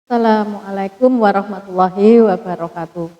Assalamualaikum warahmatullahi wabarakatuh.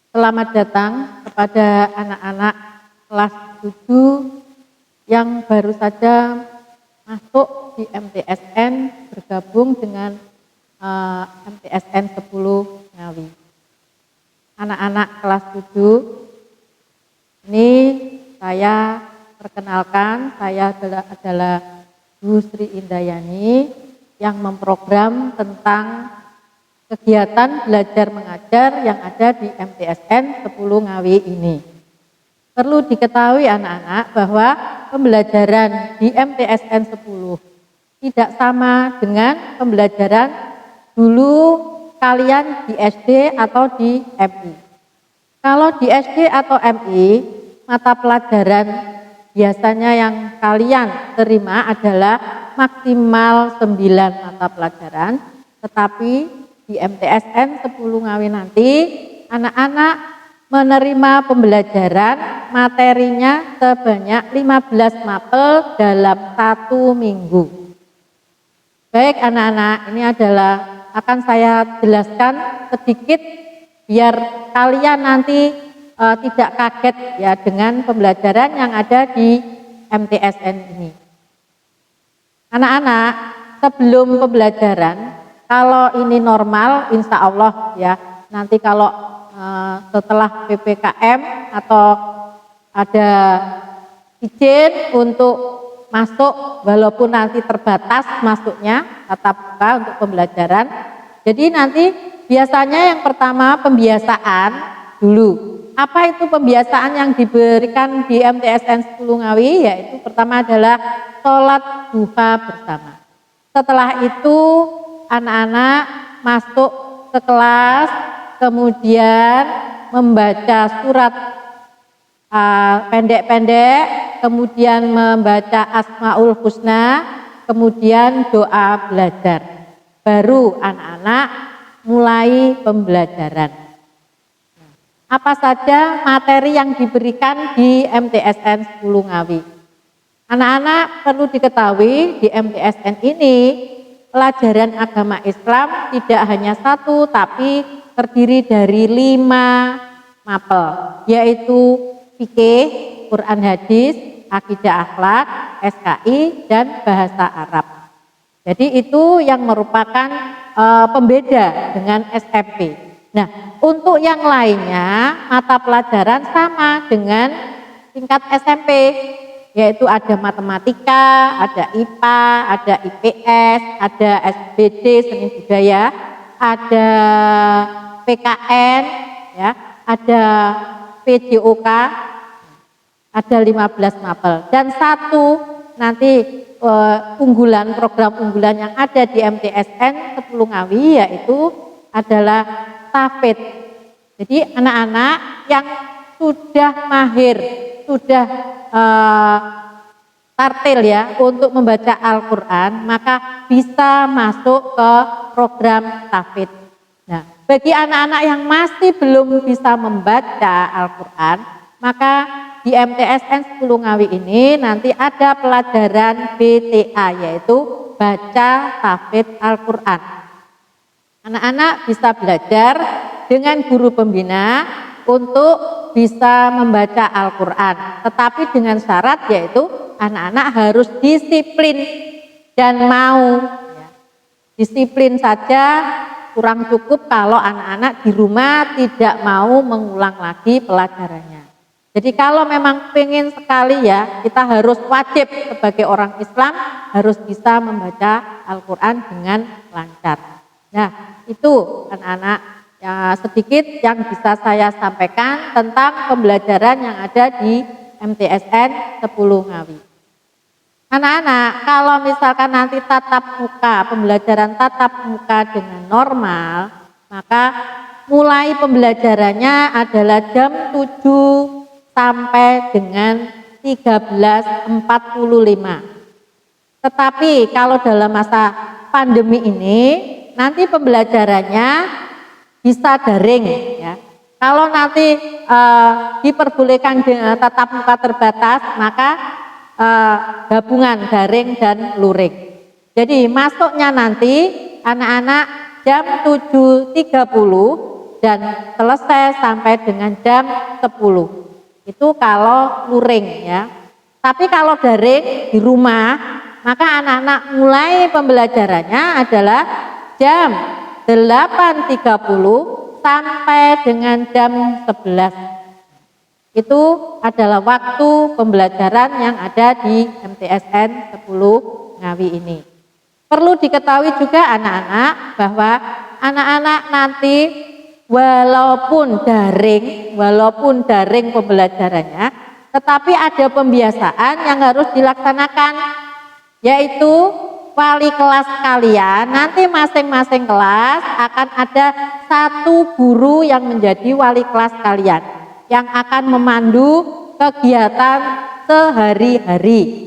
Selamat datang kepada anak-anak kelas 7 yang baru saja masuk di MTSN bergabung dengan MTSN 10 Ngawi. Anak-anak kelas 7, ini saya perkenalkan, saya adalah Bu Sri Indayani yang memprogram tentang kegiatan belajar mengajar yang ada di MTSN 10 Ngawi ini. Perlu diketahui anak-anak bahwa pembelajaran di MTSN 10 tidak sama dengan pembelajaran dulu kalian di SD atau di MI. Kalau di SD atau MI, mata pelajaran biasanya yang kalian terima adalah maksimal 9 mata pelajaran, tetapi di MTSN 10 Ngawi nanti anak-anak menerima pembelajaran materinya sebanyak 15 mapel dalam 1 minggu. Baik anak-anak, ini adalah akan saya jelaskan sedikit biar kalian nanti tidak kaget ya dengan pembelajaran yang ada di MTSN ini. Anak-anak, sebelum pembelajaran, kalau ini normal, insya Allah ya, nanti kalau setelah PPKM atau ada izin untuk masuk, walaupun nanti terbatas masuknya, tatap muka untuk pembelajaran. Jadi nanti biasanya yang pertama pembiasaan dulu. Apa itu pembiasaan yang diberikan di MTSN 10 Ngawi? Yaitu pertama adalah sholat duha bersama. Setelah itu anak-anak masuk ke kelas, kemudian membaca surat pendek-pendek, kemudian membaca Asmaul Husna, kemudian doa belajar. Baru anak-anak mulai pembelajaran. Apa saja materi yang diberikan di MTSN 10 Ngawi? Anak-anak perlu diketahui di MTSN ini pelajaran agama Islam tidak hanya satu, tapi terdiri dari 5 mapel, yaitu fikih, Quran hadis, akidah akhlak, SKI, dan bahasa Arab. Jadi itu yang merupakan pembeda dengan SMP. Nah, untuk yang lainnya mata pelajaran sama dengan tingkat SMP, yaitu ada matematika, ada IPA, ada IPS, ada SBD seni budaya, ada PKN, ya, ada PJOK, ada 15 mapel. Dan satu nanti program unggulan yang ada di MTSN 10 Ngawi yaitu adalah tahfidz. Jadi anak-anak yang sudah mahir, sudah tartil ya untuk membaca Al-Quran, maka bisa masuk ke program tahfidz. Nah, bagi anak-anak yang masih belum bisa membaca Al-Quran, maka di MTSN 10 Ngawi ini nanti ada pelajaran BTA, yaitu baca tahfidz Al-Quran. Anak-anak bisa belajar dengan guru pembina untuk bisa membaca Al-Quran, tetapi dengan syarat yaitu anak-anak harus disiplin dan mau. Disiplin saja kurang cukup kalau anak-anak di rumah tidak mau mengulang lagi pelajarannya. Jadi kalau memang pengen sekali ya, kita harus wajib sebagai orang Islam harus bisa membaca Al-Quran dengan lancar. Nah, itu anak-anak ya, sedikit yang bisa saya sampaikan tentang pembelajaran yang ada di MTSN 10 Ngawi. Anak-anak, kalau misalkan nanti tatap muka, pembelajaran tatap muka dengan normal, maka mulai pembelajarannya adalah jam 7 sampai dengan 13.45. Tetapi kalau dalam masa pandemi ini, nanti pembelajarannya bisa daring ya. Kalau nanti diperbolehkan dengan tatap muka terbatas, maka gabungan daring dan luring. Jadi masuknya nanti anak-anak jam 7.30 dan selesai sampai dengan jam 10. Itu kalau luring ya. Tapi kalau daring di rumah, maka anak-anak mulai pembelajarannya adalah jam 8.30 sampai dengan jam 11. Itu adalah waktu pembelajaran yang ada di MTSN 10 Ngawi ini. Perlu diketahui juga anak-anak bahwa anak-anak nanti walaupun daring pembelajarannya, tetapi ada pembiasaan yang harus dilaksanakan, yaitu wali kelas kalian, nanti masing-masing kelas akan ada satu guru yang menjadi wali kelas kalian, yang akan memandu kegiatan sehari-hari.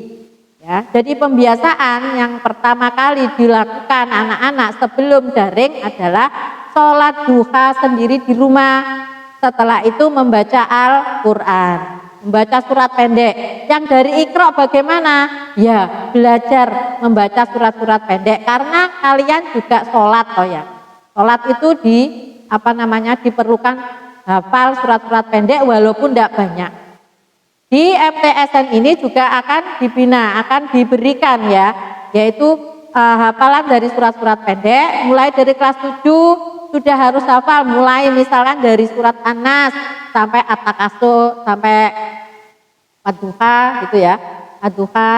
Ya, jadi pembiasaan yang pertama kali dilakukan anak-anak sebelum daring adalah sholat duha sendiri di rumah. Setelah itu membaca Al-Quran, membaca surat pendek. Yang dari Iqra bagaimana? Ya, belajar membaca surat-surat pendek karena kalian juga sholat toh ya. Sholat itu diperlukan hafal surat-surat pendek walaupun tidak banyak. Di MTSN ini juga akan diberikan ya, yaitu hafalan dari surat-surat pendek, mulai dari kelas 7 sudah harus hafal, mulai misalkan dari surat An-Nas sampai At-Takasur, sampai Ad-Duha gitu ya, Ad-Duha,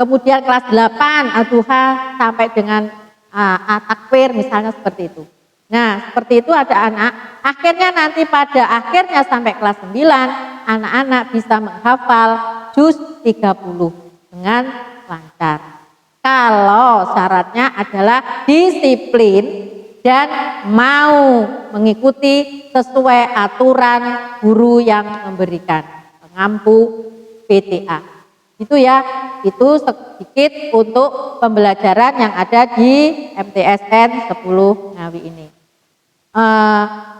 kemudian kelas 8 Ad-Duha sampai dengan At-Takwir misalnya seperti itu. Nah, seperti itu ada anak, akhirnya nanti pada akhirnya sampai kelas 9, anak-anak bisa menghafal juz 30 dengan lancar. Kalau syaratnya adalah disiplin dan mau mengikuti sesuai aturan guru yang memberikan, pengampu PTA. Itu ya, itu sedikit untuk pembelajaran yang ada di MTSN 10 Ngawi ini.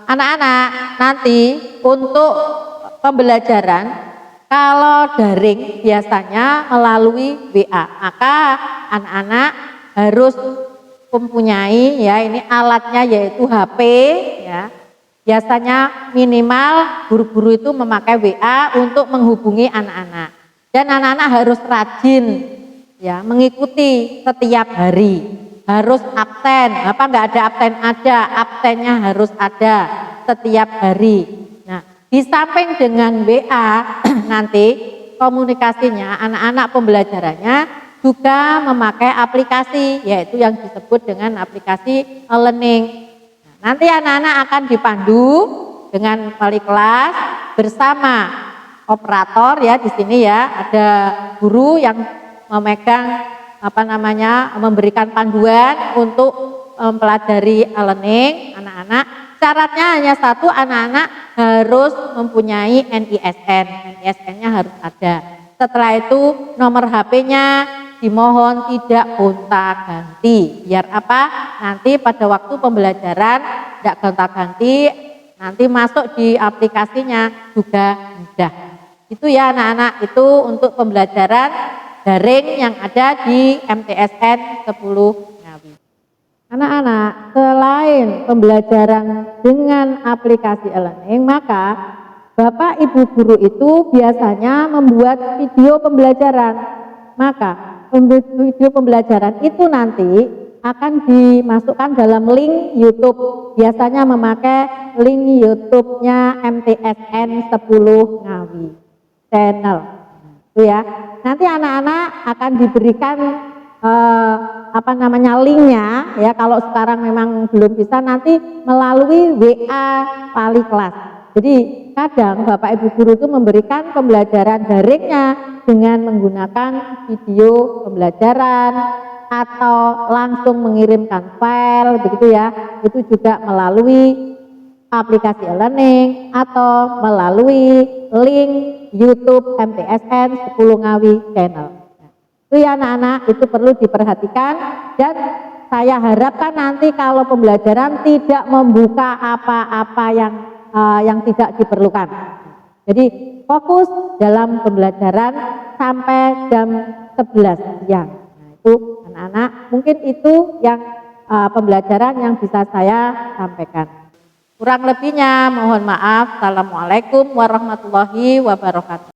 Anak-anak nanti untuk pembelajaran kalau daring biasanya melalui WA, maka anak-anak harus mempunyai ya ini alatnya yaitu HP ya. Biasanya minimal guru-guru itu memakai WA untuk menghubungi anak-anak. Dan anak-anak harus rajin ya mengikuti setiap hari. Harus absen, enggak ada absen, absennya harus ada setiap hari. Nah, di samping dengan WA nanti komunikasinya anak-anak pembelajarannya juga memakai aplikasi, yaitu yang disebut dengan aplikasi e-learning. Nah, nanti anak-anak akan dipandu dengan wali kelas bersama operator ya, di sini ya ada guru yang memegang memberikan panduan untuk mempelajari e-learning anak-anak. Syaratnya hanya satu, anak-anak harus mempunyai NISN. NISN-nya harus ada. Setelah itu nomor HP-nya dimohon tidak gonta-ganti. Biar apa? Nanti pada waktu pembelajaran tidak gonta-ganti, nanti masuk di aplikasinya juga mudah. Itu ya anak-anak, itu untuk pembelajaran daring yang ada di MTSN 10 Ngawi. Anak-anak, selain pembelajaran dengan aplikasi e-learning, maka Bapak Ibu guru itu biasanya membuat video pembelajaran. Maka video pembelajaran itu nanti akan dimasukkan dalam link YouTube. Biasanya memakai link YouTube-nya MTSN 10 Ngawi channel. Itu ya. Nanti anak-anak akan diberikan linknya ya, kalau sekarang memang belum bisa nanti melalui WA wali kelas. Jadi kadang Bapak Ibu guru itu memberikan pembelajaran daringnya dengan menggunakan video pembelajaran atau langsung mengirimkan file begitu ya. Itu juga melalui aplikasi e-learning atau melalui link YouTube MTSN 10 Ngawi channel. Itu ya anak-anak, itu perlu diperhatikan dan saya harapkan nanti kalau pembelajaran tidak membuka apa-apa yang tidak diperlukan. Jadi fokus dalam pembelajaran sampai jam 11 siang. Nah, itu anak-anak, mungkin itu yang pembelajaran yang bisa saya sampaikan. Kurang lebihnya mohon maaf. Assalamualaikum warahmatullahi wabarakatuh.